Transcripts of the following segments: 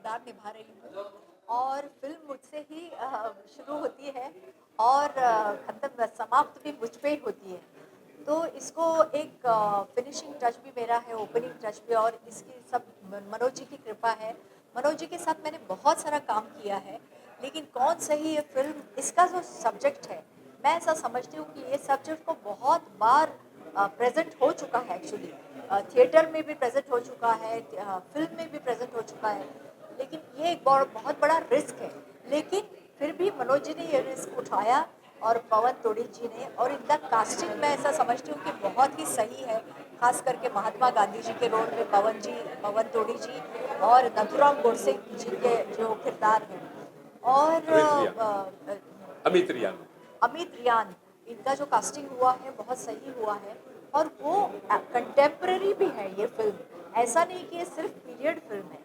किरदार निभा रही हूँ और फिल्म मुझसे ही शुरू होती है और खत्म समाप्त भी मुझ पे ही होती है। तो इसको एक फिनिशिंग टच भी मेरा है, ओपनिंग टच भी, और इसकी सब मनोज जी की कृपा है। मनोज जी के साथ मैंने बहुत सारा काम किया है, लेकिन कौन सही ये फिल्म, इसका जो सब्जेक्ट है, मैं ऐसा समझती हूँ कि ये सब्जेक्ट को बहुत बार प्रेजेंट हो चुका है। एक्चुअली थिएटर में भी प्रेजेंट हो चुका है, फिल्म में भी प्रेजेंट हो चुका है, लेकिन ये एक बहुत बड़ा रिस्क है। लेकिन फिर भी मनोज जी ने ये रिस्क उठाया और पवन तोड़ी जी ने, और इनका कास्टिंग मैं ऐसा समझती हूँ कि बहुत ही सही है। खास करके महात्मा गांधी जी के रोल में पवन तोड़ी जी और नथुराम गोडसे जी के जो किरदार हैं, और अमित रियान अमित रियान, इनका जो कास्टिंग हुआ है बहुत सही हुआ है। और वो कंटेम्प्रेरी भी है ये फिल्म, ऐसा नहीं कि ये सिर्फ पीरियड फिल्म है,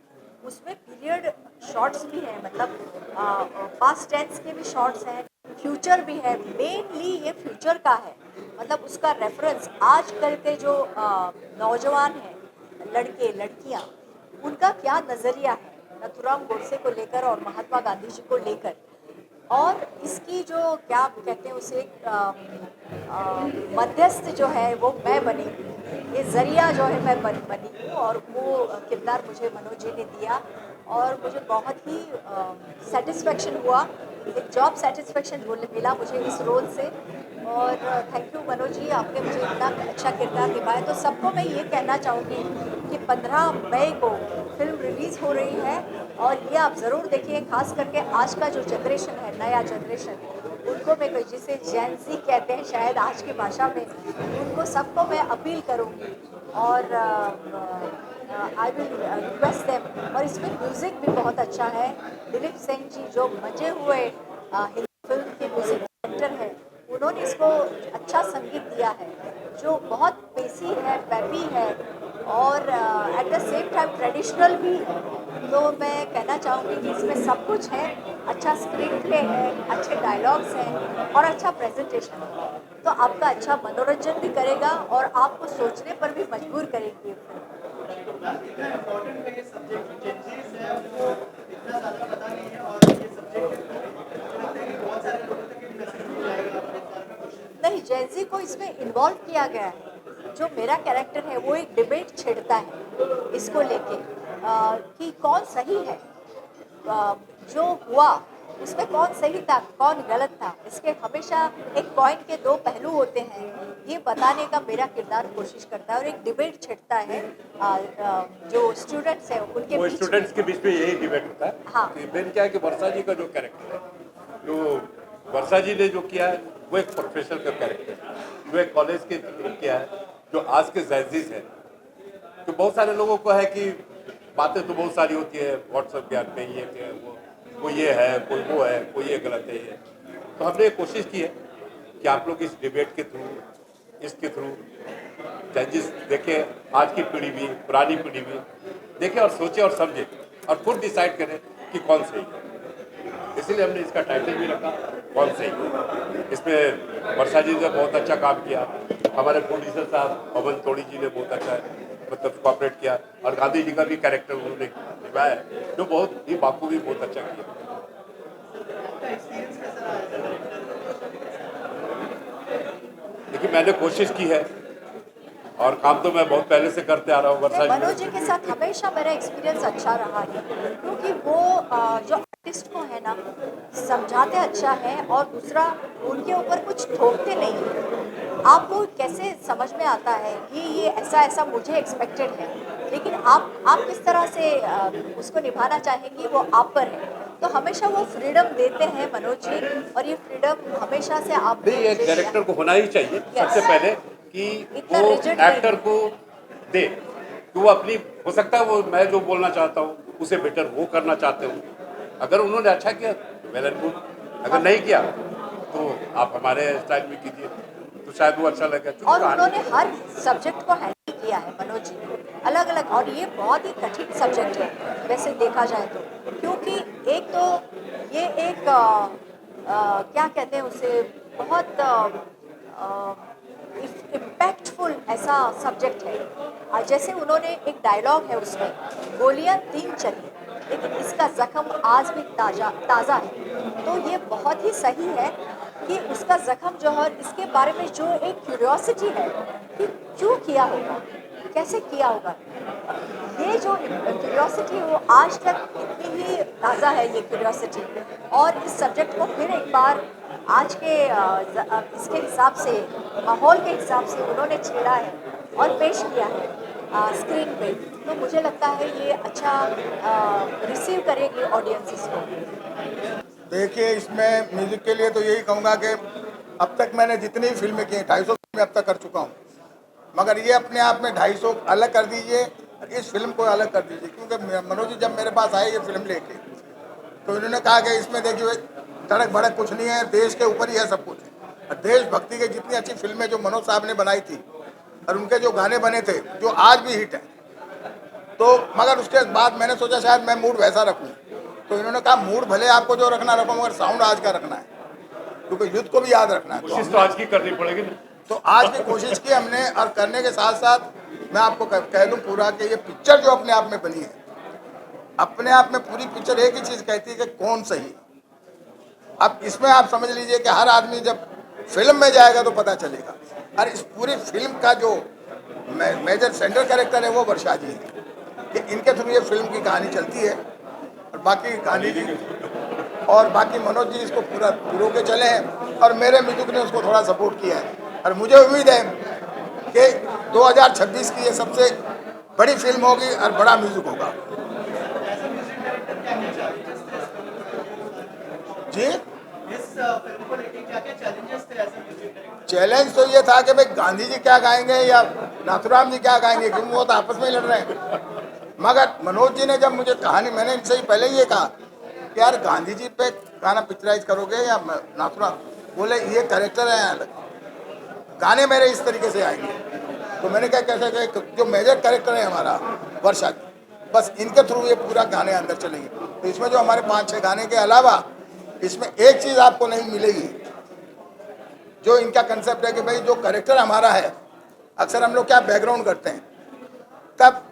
उसमें पीरियड शॉट्स भी हैं, मतलब पास्ट टेंस के भी शॉट्स हैं, फ्यूचर भी है। मेनली ये फ्यूचर का है, मतलब उसका रेफरेंस आजकल के जो नौजवान हैं, लड़के लड़कियां, उनका क्या नज़रिया है नथुराम गोडसे को लेकर और महात्मा गांधी जी को लेकर। और इसकी जो क्या कहते हैं उसे, मध्यस्थ जो है वो मैं बनी, ये जरिया जो है मैं बनी हूँ, और वो किरदार मुझे मनोज जी ने दिया और मुझे बहुत ही सेटिस्फेक्शन हुआ, एक जॉब सेटिस्फेक्शन मिला मुझे इस रोल से। और थैंक यू मनोज जी, आपने मुझे इतना अच्छा किरदार निभाया। तो सबको मैं ये कहना चाहूँगी कि 15 मई को फिल्म रिलीज़ हो रही है और ये आप ज़रूर देखिए। खास करके आज का जो जनरेशन है, नया जनरेशन, उनको मैं जिसे जेन ज़ी कहते हैं शायद आज की भाषा में, उनको सबको मैं अपील करूँगी और आई विल रिक्वेस्ट देम। और इसमें म्यूज़िक भी बहुत अच्छा है। दिलीप सिंह जी जो मजे हुए हिंदी फिल्म के म्यूज़िक डायरेक्टर हैं, उन्होंने इसको अच्छा संगीत दिया है जो बहुत पेसी है, पैपी है, और at the same time traditional भी है। तो मैं कहना चाहूँगी कि इसमें सब कुछ है, अच्छा स्क्रीन प्ले है, अच्छे डायलॉग्स हैं और अच्छा प्रेजेंटेशन है। तो आपका अच्छा मनोरंजन भी करेगा और आपको सोचने पर भी मजबूर करेगी ये फिल्म। नहीं, जेंजी को इसमें इन्वॉल्व किया गया है। जो मेरा कैरेक्टर है वो एक डिबेट छेड़ता है इसको लेके कि कौन सही है, जो हुआ उसमें कौन सही था कौन गलत था। इसके हमेशा एक कॉइन के दो पहलू होते हैं, ये बताने का मेरा किरदार कोशिश करता है और एक डिबेट छिड़ता है जो स्टूडेंट्स हैं उनके वो बीच स्टूडेंट्स के बीच में यही डिबेट होता है। हाँ। कि मेन क्या है कि वर्षा जी का जो कैरेक्टर है, जो वर्षा जी ने जो किया है वो एक प्रोफेसर का कैरेक्टर है, जो एक कॉलेज के किया है, जो आज के जैजिस है। तो बहुत सारे लोगों को है कि बातें तो बहुत सारी होती है व्हाट्सएप ज्ञान पे, ये है वो ये है, कोई वो है, कोई ये गलत है ये। तो हमने कोशिश की है कि आप लोग इस डिबेट के थ्रू, इसके थ्रू जजेस देखें, आज की पीढ़ी भी पुरानी पीढ़ी भी देखें और सोचें और समझें और खुद डिसाइड करें कि कौन सही है। इसीलिए हमने इसका टाइटल भी रखा कौन सही है। इसमें वर्षा जी ने बहुत अच्छा काम किया, हमारे प्रोड्यूसर साहब पवन तोड़ी जी ने बहुत अच्छा मतलब कोऑपरेट किया, और गांधी जी का भी कैरेक्टर उन्होंने निभाया जो बहुत ही बाखूबी बहुत अच्छा किया। देखिए मैंने कोशिश की है और काम तो मैं बहुत पहले से करते आ रहा हूँ वर्षा जी। मनोज जी के साथ हमेशा मेरा एक्सपीरियंस अच्छा रहा है, क्योंकि वो जो आर्टिस्ट को है ना समझाते अच्छा है, और दूसरा उनके ऊपर कुछ थोपते नहीं है। आपको कैसे समझ में आता है कि ये ऐसा ऐसा मुझे एक्सपेक्टेड है, लेकिन आप किस तरह से उसको निभाना चाहेंगी वो आप पर है। तो हमेशा वो फ्रीडम देते हैं मनोज जी, और ये फ्रीडम हमेशा से आप नहीं, एक डायरेक्टर को होना ही चाहिए सबसे पहले कि इतना वो rigid एक्टर नहीं। को दे कि वो अपनी, हो सकता है वो मैं जो बोलना चाहता हूँ उसे बेटर वो करना चाहते हो। अगर उन्होंने अच्छा किया वेल एंड गुड, अगर नहीं किया तो आप हमारे स्टाइल में कीजिए तो शायद वो अच्छा लगे। और उन्होंने हर सब्जेक्ट को हैंडल किया है मनोज जी ने, अलग अलग, और ये बहुत ही कठिन सब्जेक्ट है वैसे देखा जाए तो, क्योंकि एक तो ये एक क्या कहते हैं उसे, बहुत इम्पैक्टफुल ऐसा सब्जेक्ट है। जैसे उन्होंने एक डायलॉग है उसमें, गोलियां तीन चली, लेकिन इसका ज़ख्म आज भी ताज़ा है। तो ये बहुत ही सही है कि उसका ज़ख्म जो है इसके बारे में जो एक क्यूरियोसिटी है कि क्यों किया होगा, कैसे किया होगा, ये जो क्यूरियोसिटी है वो आज तक इतनी ही ताज़ा है ये क्यूरियोसिटी। और इस सब्जेक्ट को फिर एक बार आज के इसके हिसाब से, माहौल के हिसाब से उन्होंने छेड़ा है और पेश किया है स्क्रीन पे। तो मुझे लगता है ये अच्छा रिसीव करेगी ऑडियंस इसको। देखिए, इसमें म्यूजिक के लिए तो यही कहूँगा कि अब तक मैंने जितनी फिल्में की 250 फिल्में अब तक कर चुका हूँ, मगर ये अपने आप में 250 अलग कर दीजिए, इस फिल्म को अलग कर दीजिए। क्योंकि मनोज जी जब मेरे पास आए ये फिल्म लेके, तो इन्होंने कहा कि इसमें देखिए तड़क भड़क कुछ नहीं है, देश के ऊपर ही है सब कुछ। और देशभक्ति की जितनी अच्छी फिल्में जो मनोज साहब ने बनाई थी और उनके जो गाने बने थे जो आज भी हिट हैं, तो मगर उसके बाद मैंने सोचा शायद मैं मूड वैसा रखूँ, तो इन्होंने कहा मूड भले आपको जो रखना रखो, मगर साउंड आज का रखना है, क्योंकि युद्ध को भी याद रखना है। कोशिश तो आज की करनी पड़ेगी ना। तो आज भी कोशिश की हमने, और करने के साथ साथ मैं आपको कह दूं पूरा कि ये पिक्चर जो अपने आप में बनी है, अपने आप में पूरी पिक्चर एक ही चीज़ कहती है कि कौन सही। अब इसमें आप समझ लीजिए कि हर आदमी जब फिल्म में जाएगा तो पता चलेगा। और इस पूरी फिल्म का जो मेजर सेंट्रल कैरेक्टर है वो वर्षा जी है, कि इनके थ्रू ये फिल्म की कहानी चलती है। और बाकी गांधी जी और बाकी मनोज जी इसको पूरा पिरो के चले हैं, और मेरे म्यूजिक ने उसको थोड़ा सपोर्ट किया है। और मुझे उम्मीद है कि 2026 की ये सबसे बड़ी फिल्म होगी और बड़ा म्यूजिक होगा। जी, चैलेंज तो ये था कि भाई गांधी जी क्या गाएंगे या नाथुराम जी क्या गाएंगे, क्योंकि वो तो आपस में ही लड़ रहे हैं। मगर मनोज जी ने जब मुझे कहानी, मैंने इनसे ही पहले ये कहा कि यार गांधी जी पे गाना पिक्चराइज करोगे या नाथुराम, बोले ये कैरेक्टर है अलग, गाने मेरे इस तरीके से आएंगे। तो मैंने कहा कैसे, जो मेजर कैरेक्टर है हमारा वर्षा जी, बस इनके थ्रू ये पूरा गाने अंदर चलेंगे। तो इसमें जो हमारे 5-6 गाने के अलावा इसमें एक चीज़ आपको नहीं मिलेगी, जो इनका कंसेप्ट है कि भाई जो कैरेक्टर हमारा है, अक्सर हम लोग क्या बैकग्राउंड करते हैं, तब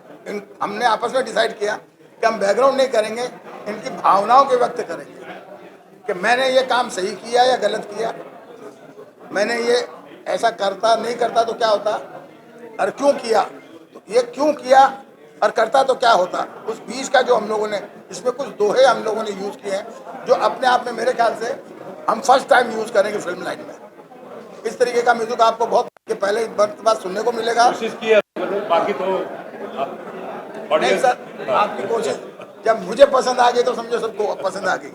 हमने आपस में डिसाइड किया कि हम बैकग्राउंड नहीं करेंगे, इनकी भावनाओं के व्यक्त करेंगे कि मैंने ये काम सही किया या गलत किया, मैंने ये ऐसा करता नहीं करता तो क्या होता, और क्यों किया, तो ये क्यों किया और करता तो क्या होता, उस बीच का जो हम लोगों ने इसमें कुछ दोहे हम लोगों ने यूज़ किए हैं, जो अपने आप में मेरे ख्याल से हम फर्स्ट टाइम यूज़ करेंगे फिल्म लाइन में। इस तरीके का म्यूजिक आपको बहुत के पहले बात सुनने को मिलेगा। कोशिश की है, बाकी तो नहीं सर, आपकी कोशिश जब मुझे पसंद आ गई तो समझो सबको पसंद आ गई।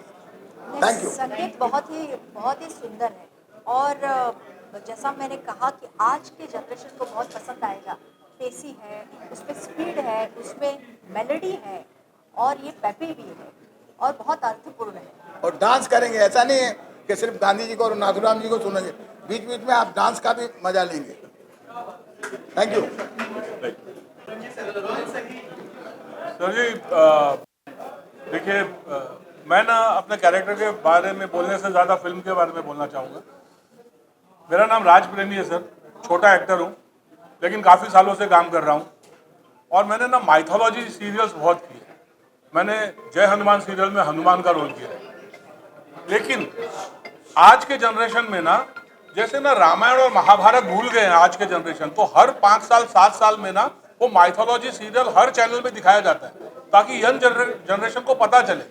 Thank you. संगीत बहुत ही सुंदर है, और जैसा मैंने कहा कि आज के जनरेशन को बहुत पसंद आएगा। पेसी है, उसमें स्पीड है, उसमें मेलोडी है, और ये पेपी भी है और बहुत अर्थपूर्ण है। और डांस करेंगे, ऐसा नहीं है कि सिर्फ गांधी जी को और नाथुराम जी को सुनेंगे, बीच बीच में आप डांस का भी मजा लेंगे। थैंक यू सर जी। देखिए, मैं ना अपने कैरेक्टर के बारे में बोलने से ज़्यादा फिल्म के बारे में बोलना चाहूँगा। मेरा नाम राज प्रेमी है सर, छोटा एक्टर हूँ, लेकिन काफ़ी सालों से काम कर रहा हूँ। और मैंने ना माइथोलॉजी सीरियल्स बहुत किए। मैंने जय हनुमान सीरियल में हनुमान का रोल किया है। लेकिन आज के जनरेशन में ना, जैसे ना रामायण और महाभारत भूल गए हैं आज के जनरेशन, तो हर 5 साल 7 साल में ना वो माइथोलॉजी सीरियल हर चैनल में दिखाया जाता है, ताकि यंग जनरेशन को पता चले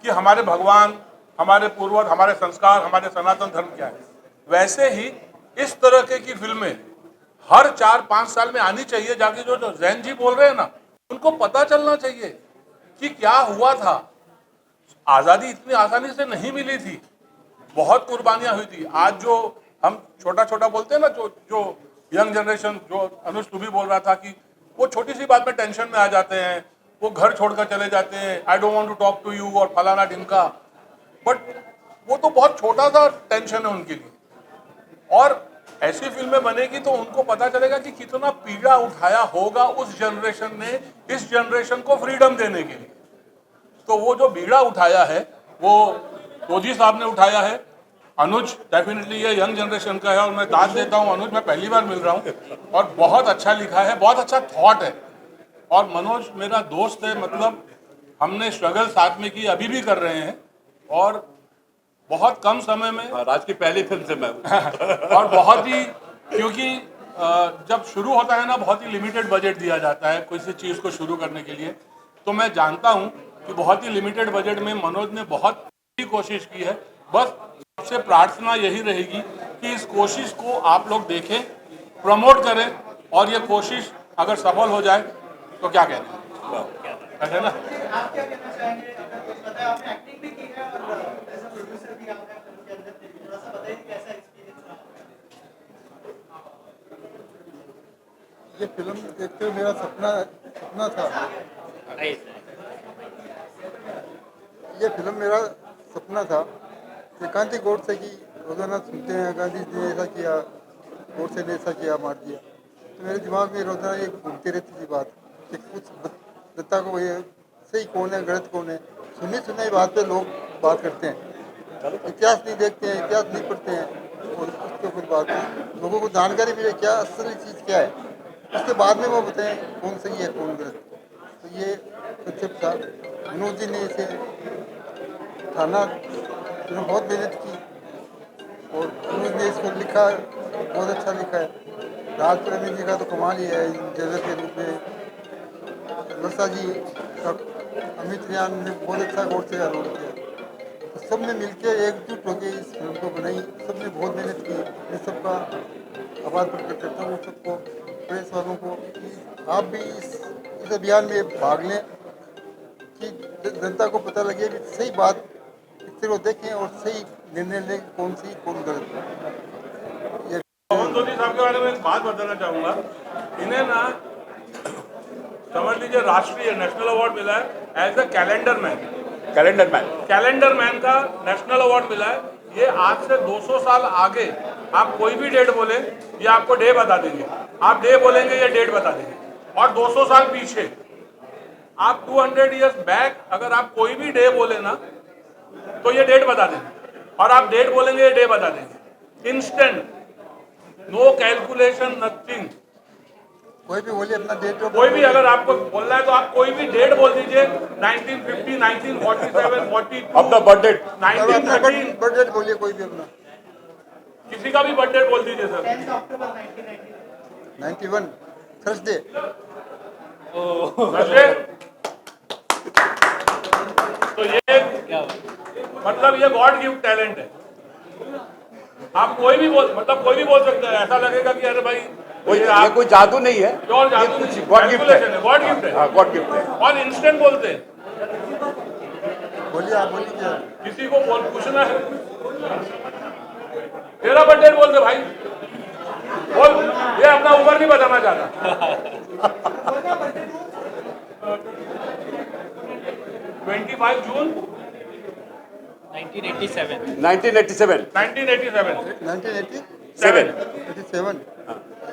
कि हमारे भगवान, हमारे पूर्वज, हमारे संस्कार, हमारे सनातन धर्म क्या है। वैसे ही इस तरह की फिल्में हर 4-5 साल में आनी चाहिए, जाके जो जैन जी बोल रहे हैं ना, उनको पता चलना चाहिए कि क्या हुआ था। आज़ादी इतनी आसानी से नहीं मिली थी, बहुत कुर्बानियां हुई थी। आज जो हम छोटा छोटा बोलते हैं ना, जो यंग जनरेशन, जो अनुज तू भी बोल रहा था कि वो छोटी सी बात में टेंशन में आ जाते हैं, वो घर छोड़कर चले जाते हैं, I don't want to talk to you और फलाना ढिमका, बट वो तो बहुत छोटा सा टेंशन है उनके लिए। और ऐसी फिल्में बनेगी तो उनको पता चलेगा कि कितना पीड़ा उठाया होगा उस जनरेशन ने इस जनरेशन को फ्रीडम देने के लिए। तो वो जो बीड़ा उठाया है वो तोजी साहब ने उठाया है। अनुज डेफिनेटली ये यंग जनरेशन का है, और मैं दाद देता हूँ अनुज, मैं पहली बार मिल रहा हूँ, और बहुत अच्छा लिखा है, बहुत अच्छा थॉट है। और मनोज मेरा दोस्त है, मतलब हमने स्ट्रगल साथ में की, अभी भी कर रहे हैं, और बहुत कम समय में राज की पहली फिल्म से मैं हूं। और बहुत ही, क्योंकि जब शुरू होता है ना, बहुत ही लिमिटेड बजट दिया जाता है किसी चीज़ को शुरू करने के लिए। तो मैं जानता हूं कि बहुत ही लिमिटेड बजट में मनोज ने बहुत ही कोशिश की है। बस सबसे प्रार्थना यही रहेगी कि इस कोशिश को आप लोग देखें, प्रमोट करें, और ये कोशिश अगर सफल हो जाए तो क्या कहते हैं, ऐसे ना। आप क्या कहना चाहेंगे? पता है आपने एक्टिंग भी की है और एज अ प्रोड्यूसर भी आप हैं फिल्म के अंदर, थोड़ा सा बताइए कैसा एक्सपीरियंस रहा? ये फिल्म एक तो मेरा सपना था। ये फिल्म मेरा सपना था कि गांधी गोडसे की रोजाना सुनते हैं गांधी जी ने ऐसा किया, गोडसे ने ऐसा किया, मार दिया। तो मेरे दिमाग में रोजाना ये घूमती रहती थी बात कि कुछ दत्ता को ये सही कौन है गलत कौन है। सुनी सुनाई बात पे लोग बात करते हैं, इतिहास नहीं देखते हैं, इतिहास नहीं पढ़ते हैं, और उसके ऊपर बात लोगों को जानकारी मिले क्या असली चीज़ क्या है, उसके बाद में वो बताएं कौन सही है कौन गलत। तो ये कंसेप्ट था। मनोज जी ने इसे थाना बहुत मेहनत की, और मनोज ने इसको लिखा, बहुत अच्छा लिखा है। राज प्रेमी जी का तो कमाल ही है जजर के रूप में। वर्षा जी का, अमित रियान ने बहुत अच्छा गोडसे का रोल किया। तो सब ने मिलकर एकजुट होकर इस फिल्म को बनाई, सब ने बहुत मेहनत की। मैं सबका आभार प्रकट करता हूँ, सबको, प्रेस वालों को, कि आप भी इस अभियान में भाग लें कि जनता को पता लगे कि सही बात, पिक्चर को देखें और सही निर्णय लें कौन सी कौन गलत। ये पवन सोनी साहब के बारे में एक बात बताना चाहूँगा। इन्हें ना समझ लीजिए राष्ट्रीय नेशनल अवार्ड मिला है एज अ कैलेंडर मैन का नेशनल अवार्ड मिला है। ये आज से 200 साल आगे आप कोई भी डेट बोले, ये आपको डे बता देंगे। आप डे बोलेंगे, ये डेट बता देंगे। और 200 साल पीछे आप 200 इयर्स बैक अगर आप कोई भी डे बोले ना, तो ये डेट बता देंगे। और आप डेट बोलेंगे, ये डे बता देंगे। Instant, no calculation, nothing. कोई भी बोलिए अपना डेट, कोई भी अगर आपको बोलना है तो आप कोई भी डेट बोल दीजिए। 1950, 1947, 42, अपना बर्थडे 1913, बर्थडे बोलिए कोई भी अपना। किसी का भी बर्थडे बोल दीजिए सर। 10 अक्टूबर 1991। 91 थर्सडे। वैसे तो ये मतलब ये गॉड गिफ्ट टैलेंट है। आप कोई भी बोल, मतलब कोई भी बोल सकते हैं। ऐसा लगेगा कि अरे भाई ये कोई जादू नहीं है, और जादू ये कुछ नहीं, गॉड गिफ्ट calculation है, गॉड गिफ्ट है। हाँ, गॉड गिफ्ट है। और इंस्टेंट बोलते हैं। बोलिए, आप बोलिए क्या। किसी को बोल पूछना है, तेरा बर्थडे बोल दे भाई, बोल। ये अपना उम्र नहीं बताना चाहता। 25 जून 1987 1987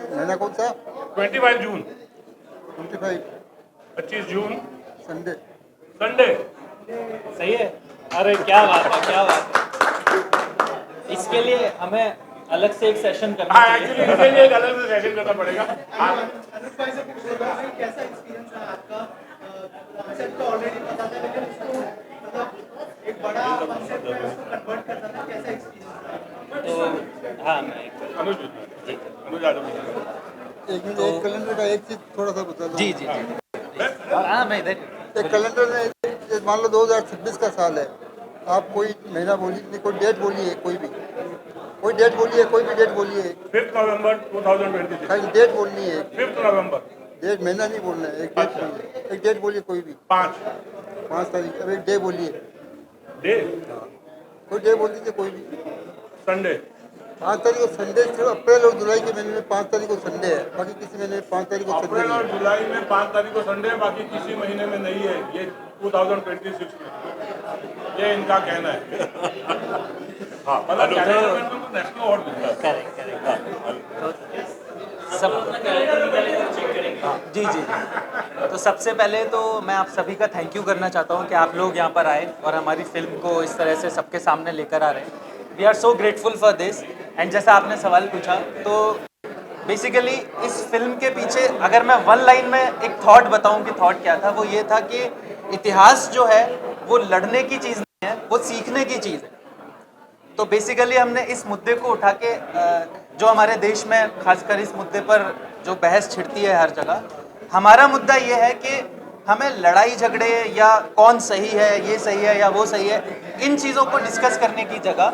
महीना कौन सा? 25 जून 25 25 जून संडे। संडे। सही है। अरे क्या बात है, क्या बात है। इसके लिए हमें अलग से एक सेशन करना हाँ, चाहिए। एक्चुअली इसके लिए एक अलग से सेशन करना पड़ेगा। अनुज भाई से पूछ रहा हूँ कैसा एक्सपीरियंस रहा आपका? कॉन्सेप्ट तो ऑलरेडी पता था, लेकिन उसको मतलब एक बड़ा कॉन्सेप्ट है, उसको कन्वर्ट करना था, कैसा एक्सपीरियंस रहा? तो हाँ, मैं अनुज यादव। एक मिनट, एक कैलेंडर का एक चीज थोड़ा सा बता दो। जी जी जी। और हाँ, मैं इधर एक कैलेंडर में मान लो 2026 का साल है, आप कोई महीना बोलिए, कोई डेट बोलिए, कोई डेट बोलिए, कोई भी डेट बोलिए। 5 नवंबर 2026। खाली डेट बोलनी है, 5 नवंबर। डेट महीना नहीं बोलना है, एक डेट बोलिए। एक डेट बोलिए कोई भी। 5 तारीख। अब एक डे बोलिए, डे कोई डे बोल दीजिए कोई भी। संडे। 5 तारीख को संडे, सिर्फ अप्रैल और जुलाई के महीने में 5 तारीख को संडे है, बाकी किसी महीने में 5 तारीख को संडे अप्रैल नहीं और है। जुलाई में 5 तारीख को संडे है, बाकी किसी महीने में नहीं है। ये 2026 में ये इनका कहना है। हाँ, मतलब कैलेंडर में तो नेशनल अवार्ड मिलता है। Correct correct. तो सब जी जी। तो सबसे पहले तो मैं आप सभी का थैंक यू करना चाहता हूँ कि आप लोग यहाँ पर आए और हमारी फिल्म को इस तरह से सबके सामने लेकर आ रहे हैं। We are so grateful for this. And जैसा आपने सवाल पूछा, तो बेसिकली इस फिल्म के पीछे अगर मैं वन लाइन में एक थॉट बताऊं कि थॉट क्या था, वो ये था कि इतिहास जो है वो लड़ने की चीज़ नहीं है, वो सीखने की चीज़ है। तो बेसिकली हमने इस मुद्दे को उठा के जो हमारे देश में खासकर इस मुद्दे पर जो बहस छिड़ती है हर जगह, हमारा मुद्दा ये है कि हमें लड़ाई झगड़े या कौन सही है, ये सही है या वो सही है, इन चीज़ों को डिस्कस करने की जगह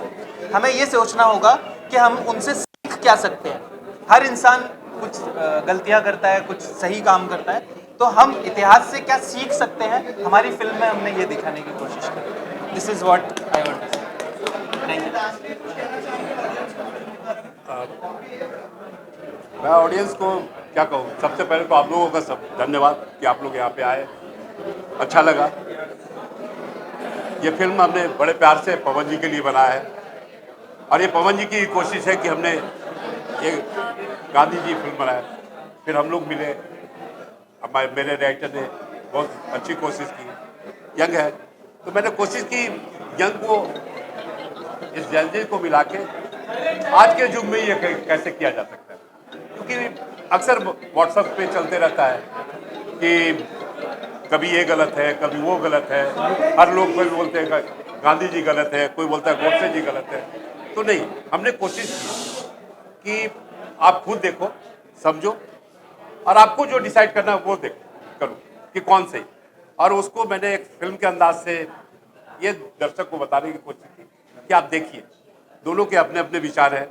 हमें ये सोचना होगा कि हम उनसे सीख क्या सकते हैं। हर इंसान कुछ गलतियां करता है, कुछ सही काम करता है, तो हम इतिहास से क्या सीख सकते हैं, हमारी फिल्म में हमने ये दिखाने की कोशिश की। This is what I want to say. मैं ऑडियंस को क्या कहूँ, सबसे पहले तो आप लोगों का सब धन्यवाद कि आप लोग यहाँ पे आए, अच्छा लगा। ये फिल्म हमने बड़े प्यार से पवन जी के लिए बनाया है और ये पवन जी की कोशिश है कि हमने ये गांधी जी फिल्म बनाया। फिर हम लोग मिले, मेरे डायरेक्टर ने बहुत अच्छी कोशिश की, यंग है तो मैंने कोशिश की यंग को इस जैनजी को मिला के आज के युग में ये कैसे किया जा सकता है, क्योंकि अक्सर व्हाट्सएप पे चलते रहता है कि कभी ये गलत है, कभी वो गलत है, हर लोग कोई बोलते हैं गांधी जी गलत है, कोई बोलता है गोडसे जी गलत है। तो नहीं, हमने कोशिश की कि आप खुद देखो, समझो और आपको जो डिसाइड करना है वो देखो, करो कि कौन सही। और उसको मैंने एक फिल्म के अंदाज से ये दर्शक को बताने की कोशिश की कि आप देखिए, दोनों के अपने अपने विचार हैं।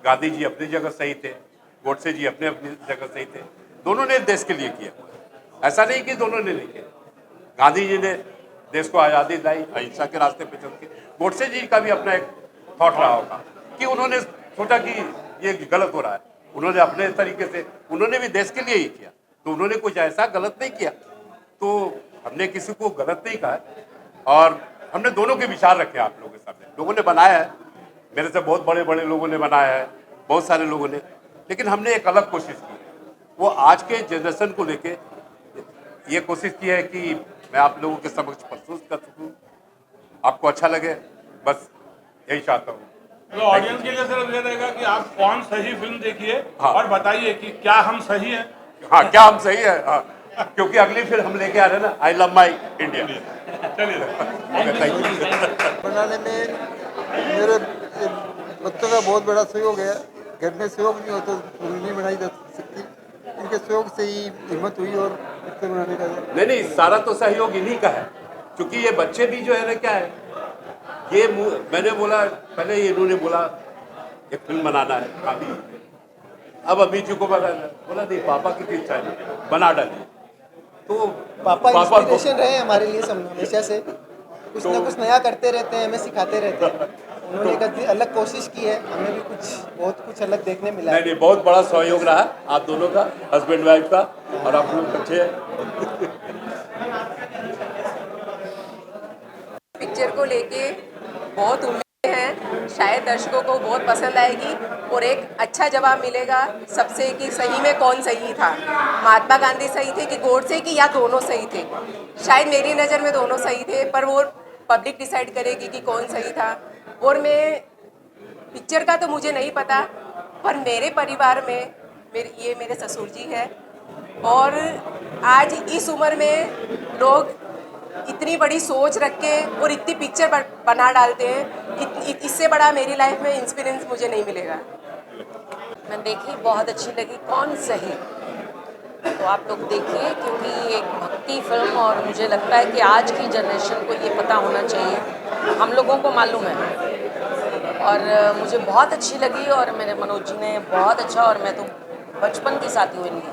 गांधी जी अपनी जगह सही थे, गोडसे जी अपने अपनी जगह सही थे, दोनों ने देश के लिए किया, ऐसा नहीं कि दोनों ने नहीं किया। गांधी जी ने देश को आज़ादी दिलाई अहिंसा के रास्ते पे चल के, गोडसे जी का भी अपना एक थॉट रहा होगा कि उन्होंने सोचा कि ये गलत हो रहा है, उन्होंने अपने तरीके से, उन्होंने भी देश के लिए ही किया, तो उन्होंने कुछ ऐसा गलत नहीं किया। तो हमने किसी को गलत नहीं कहा है और हमने दोनों के विचार रखे आप लोगों के सामने। लोगों ने बनाया है, मेरे से बहुत बड़े बड़े लोगों ने बनाया है, बहुत सारे लोगों ने, लेकिन हमने एक अलग कोशिश की, वो आज के जनरेशन को लेके ये कोशिश की है कि मैं आप लोगों के समक्ष प्रस्तुत कर सकूं, आपको अच्छा लगे, बस यही चाहता हूँ। तो ऑडियंस के लिए सिर्फ ये रहेगा कि आप कौन सही फिल्म देखिए हाँ। और बताइए कि क्या हम सही हैं। हाँ, क्या हम सही है, हाँ, क्योंकि अगली फिल्म हम लेके आ रहे हैं ना, आई लव माई इंडिया। चलिए थैंक यू। बनाने में मेरे बच्चों का बहुत बड़ा सहयोग है। घर में सहयोग नहीं होता तो फिल्म नहीं बनाई जा सकती। इनके सहयोग से ही हिम्मत हुई और पिक्चर बनाने का। नहीं, सारा तो सहयोग इन्हीं का है, क्योंकि ये बच्चे भी जो है ना, क्या है, ये मैंने बोला पहले, इन्होंने बोला एक फिल्म बनाना है गांधी जी पे। अब अमित जी को बोला नहीं, पापा की इच्छा है ना, बना डालिए। तो पापा को इंस्पिरेशन रहे हमारे लिए हमेशा से, कुछ ना कुछ नया करते रहते हैं, हमें सिखाते रहते हैं। उन्होंने एक अलग कोशिश की है, हमें भी बहुत कुछ अलग देखने मिला है। नहीं, बहुत बड़ा सहयोग रहा आप दोनों का, हस्बैंड वाइफ का, और आप लोग अच्छे हैं। पिक्चर को लेके बहुत उम्मीदें हैं, शायद दर्शकों को बहुत पसंद आएगी और एक अच्छा जवाब मिलेगा सबसे कि सही में कौन सही था, महात्मा गांधी सही थे कि गोडसे की, या दोनों सही थे। शायद मेरी नज़र में दोनों सही थे, पर वो पब्लिक डिसाइड करेगी कि कौन सही था। और मैं पिक्चर का तो मुझे नहीं पता, पर मेरे परिवार में मेरे ससुर जी है, और आज इस उम्र में लोग इतनी बड़ी सोच रख के और इतनी पिक्चर बना डालते हैं, इससे बड़ा मेरी लाइफ में इंस्पिरेंस मुझे नहीं मिलेगा। मैं देखी, बहुत अच्छी लगी। कौन सही, तो आप लोग देखिए, क्योंकि ये एक भक्ति फिल्म और मुझे लगता है कि आज की जनरेशन को ये पता होना चाहिए। हम लोगों को मालूम है और मुझे बहुत अच्छी लगी, और मेरे मनोज जी ने बहुत अच्छा, और मैं तो बचपन की साथी हूँ इनकी,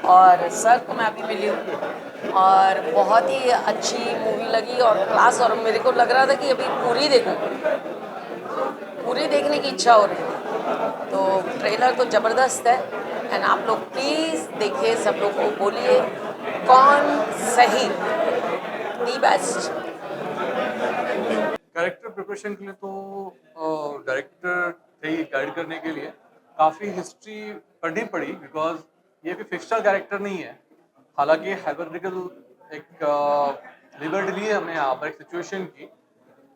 और सर को मैं अभी मिली हूँ और बहुत ही अच्छी मूवी लगी और क्लास। और मेरे को लग रहा था कि अभी पूरी देखूँ, पूरी देखने की इच्छा हो रही है। तो ट्रेलर तो ज़बरदस्त है, एंड आप लोग प्लीज़ देखिए, सब लोग को बोलिए कौन सही, दी बेस्ट। कैरेक्टर प्रिपरेशन के लिए तो डायरेक्टर थे ही गाइड करने के लिए, काफ़ी हिस्ट्री पढ़नी पड़ी, बिकॉज ये भी फिक्शनल कैरेक्टर नहीं है। हालांकि हाइपोथेटिकल एक लिबर्टी ली है हमने यहाँ पर एक सिचुएशन की,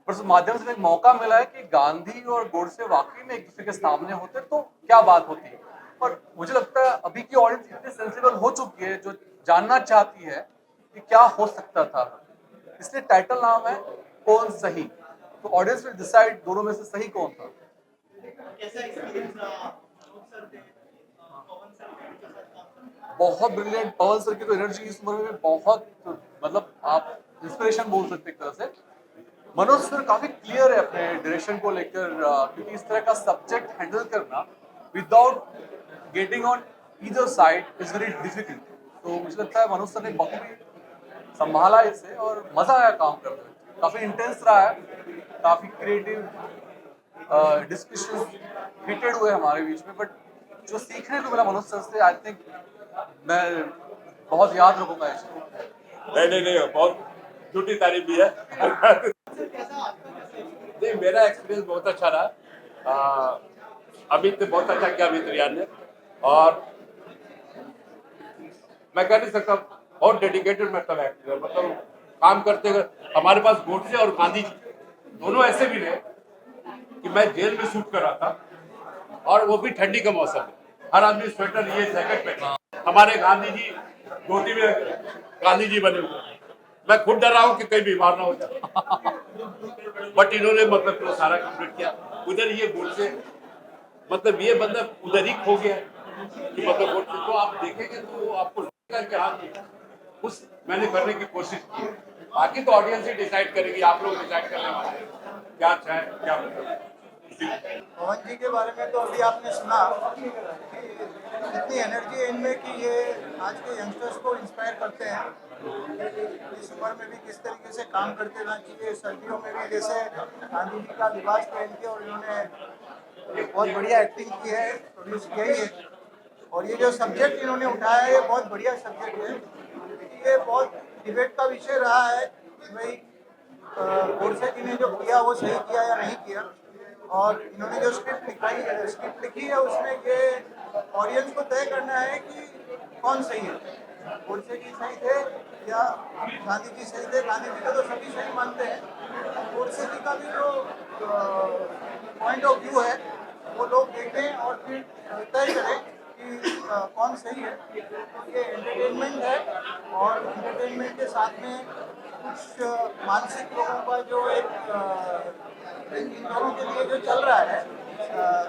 पर उस माध्यम से एक मौका मिला है कि गांधी और गोडसे वाकई में एक दूसरे के सामने होते तो क्या बात होती। और मुझे लगता है अभी की ऑडियंस इतनी सेंसिबल हो चुकी है, जो जानना चाहती है कि क्या हो सकता था, इसलिए टाइटल नाम है कौन सही। तो ऑडियंस विल डिसाइड दोनों में से सही कौन था। कैसा एक्सपीरियंस रहा अनूप सर पे, पवन सर पे उनके साथ काम करना? बहुत ब्रिलियंट। पवन सर की तो एनर्जी इस उम्र में बहुत, मतलब आप इंस्पिरेशन बोल सकते एक तरह से। मनोज सर काफी क्लियर है अपने डायरेक्शन को लेकर, क्योंकि इस तरह का सब्जेक्ट हैंडल करना without getting on either side is very difficult. तो मुझे लगता है मनोज सर ने बखूबी संभाला इसे और मजा आया काम करने में। काफी इंटेंस रहा है, काफी क्रिएटिव डिस्कशन हीटेड हुए हमारे बीच में, बट जो सीखने को मिला मनोज सर से, आई थिंक मैं बहुत याद रखूंगा इसको। नहीं, बहुत झूठी तारीफ भी है। नहीं, मेरा एक्सपीरियंस बहुत अच्छा रहा। अमित ने बहुत अच्छा किया, अमित रियान ने, और मैं कह नहीं सकता, बहुत डेडिकेटेड मतलब एक्टर, मतलब काम करते हुए। हमारे पास गोडसे और गांधी जी दोनों ऐसे भी रहे कि मैं जेल में शूट कर रहा था, और वो भी ठंडी का मौसम है, हर आदमी स्वेटर ये जैकेट पहना, हमारे गांधी जी धोती में गांधी जी बने हुए। मैं खुद डर रहा हूँ कि कहीं बीमार ना हो जाए। बट इन्होंने मतलब तो सारा कंप्लीट किया। उधर ये गोडसे, मतलब ये बंदा उधर ही खो गया कि मतलब गोडसे, तो आप देखेंगे तो आपको लगेगा कि हाँ उस मैंने करने की कोशिश की है। बाकी तो ऑडियंस ही डिसाइड करेगी, आप लोग डिसाइड करने वाले हैं क्या अच्छा है क्या बुरा है। पवन जी के बारे में तो अभी आपने सुना कि इतनी एनर्जी है इनमें कि ये आज के यंगस्टर्स को इंस्पायर करते हैं कि इस उम्र में भी किस तरीके से काम करते रहना चाहिए। सर्दियों में भी जैसे गांधी जी का लिबास पहन के और इन्होंने बहुत बढ़िया एक्टिंग की है, प्रोड्यूस किया ही है। और ये जो सब्जेक्ट इन्होंने उठाया है ये बहुत बढ़िया सब्जेक्ट है, क्योंकि ये बहुत डिबेट का विषय रहा है कि भाई गोडसे जी ने जो किया वो सही किया या नहीं किया। और इन्होंने जो स्क्रिप्ट लिखी है उसमें ये ऑडियंस को तय करना है कि कौन सही है, गोडसे जी सही थे या गांधी जी सही थे। गांधी जी को तो सभी सही मानते हैं, गोडसे जी का भी जो पॉइंट ऑफ व्यू है वो लोग देखें और फिर तय करें कि कौन सही है। ये एंटरटेनमेंट है, और एंटरटेनमेंट के साथ में कुछ मानसिक लोगों का जो एक इन दोनों के लिए जो चल रहा है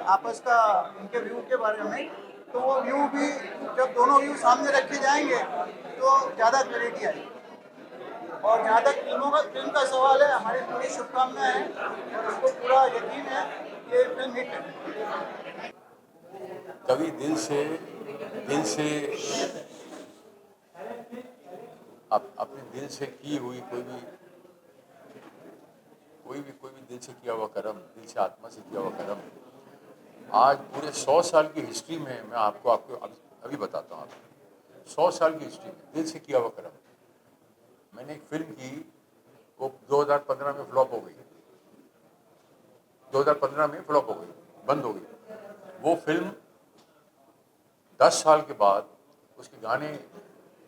आपस का इनके व्यू के बारे में, तो वो व्यू भी जब दोनों व्यू सामने रखे जाएंगे तो ज़्यादा क्लैरिटी आएगी। और जहाँ तक फिल्म का सवाल है, हमारी पूरी शुभकामनाएं हैं और उसको पूरा यकीन है कि फिल्म हिट है। कभी दिल से अपने दिल से की हुई कोई भी दिल से किया हुआ कर्म, दिल से आत्मा से किया हुआ कर्म, आज पूरे 100 साल की हिस्ट्री में मैं आपको अभी बताता हूँ। आपको 100 साल की हिस्ट्री में दिल से किया हुआ कर्म, मैंने एक फिल्म की, वो 2015 में फ्लॉप हो गई, 2015 में फ्लॉप हो गई, बंद हो गई। वो फिल्म 10 साल के बाद उसके गाने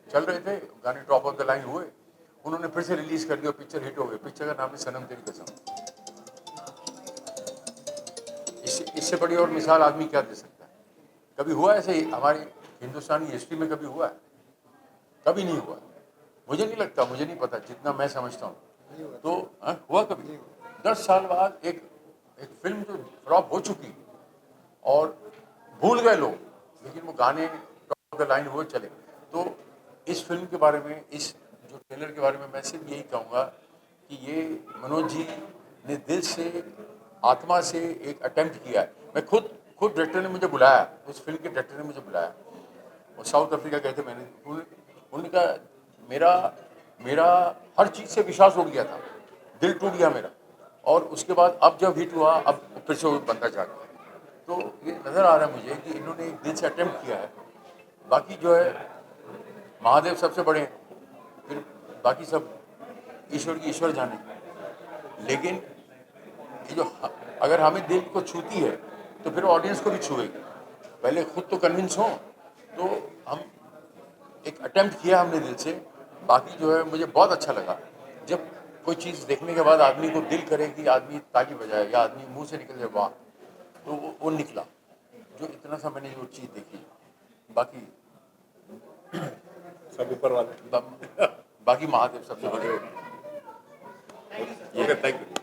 चल रहे थे, गाने टॉप ऑफ द लाइन हुए, उन्होंने फिर से रिलीज कर दिया, पिक्चर हिट हो गई। पिक्चर का नाम है सनम तेरी कसम। इससे बड़ी और मिसाल आदमी क्या दे सकता है? कभी हुआ ऐसे हमारी हिंदुस्तानी हिस्ट्री में? कभी हुआ है? कभी नहीं हुआ। मुझे नहीं लगता, मुझे नहीं पता, जितना मैं समझता हूँ तो हुआ कभी। 10 साल बाद एक फिल्म जो फ्लॉप हो चुकी और भूल गए लोग, लेकिन वो गाने टॉप ऑफ द लाइन हुए, चले। तो इस फिल्म के बारे में, इस जो ट्रेलर के बारे में मैं सिर्फ यही कहूँगा कि ये मनोज जी ने दिल से, आत्मा से एक अटेम्प्ट किया है। मैं खुद डायरेक्टर ने मुझे बुलाया, उस फिल्म के डायरेक्टर ने मुझे बुलाया, वो साउथ अफ्रीका गए थे। उन्होंने कहा मेरा हर चीज़ से विश्वास उठ गया था, दिल टूट गया मेरा, और उसके बाद अब जब हिट हुआ, अब फिर से वो बनता जा रहा है। तो ये नज़र आ रहा है मुझे कि इन्होंने दिल से अटेम्प्ट किया है। बाकी जो है, महादेव सबसे बड़े हैं, फिर बाकी सब ईश्वर जाने। लेकिन ये जो अगर हमें दिल को छूती है तो फिर ऑडियंस को भी छुएगी। पहले खुद तो कन्विंस हो, तो हम एक अटेम्प्ट किया हमने दिल से। बाकी जो है, मुझे बहुत अच्छा लगा जब कोई चीज़ देखने के बाद आदमी को दिल करे कि आदमी ताली बजाए या आदमी मुंह से निकल जाए वाह, तो वो निकला। जो इतना सा मैंने वो चीज़ देखी, बाकी सब ऊपर वाले बाकी महादेव सबसे बड़े होते हैं। Okay, thank you.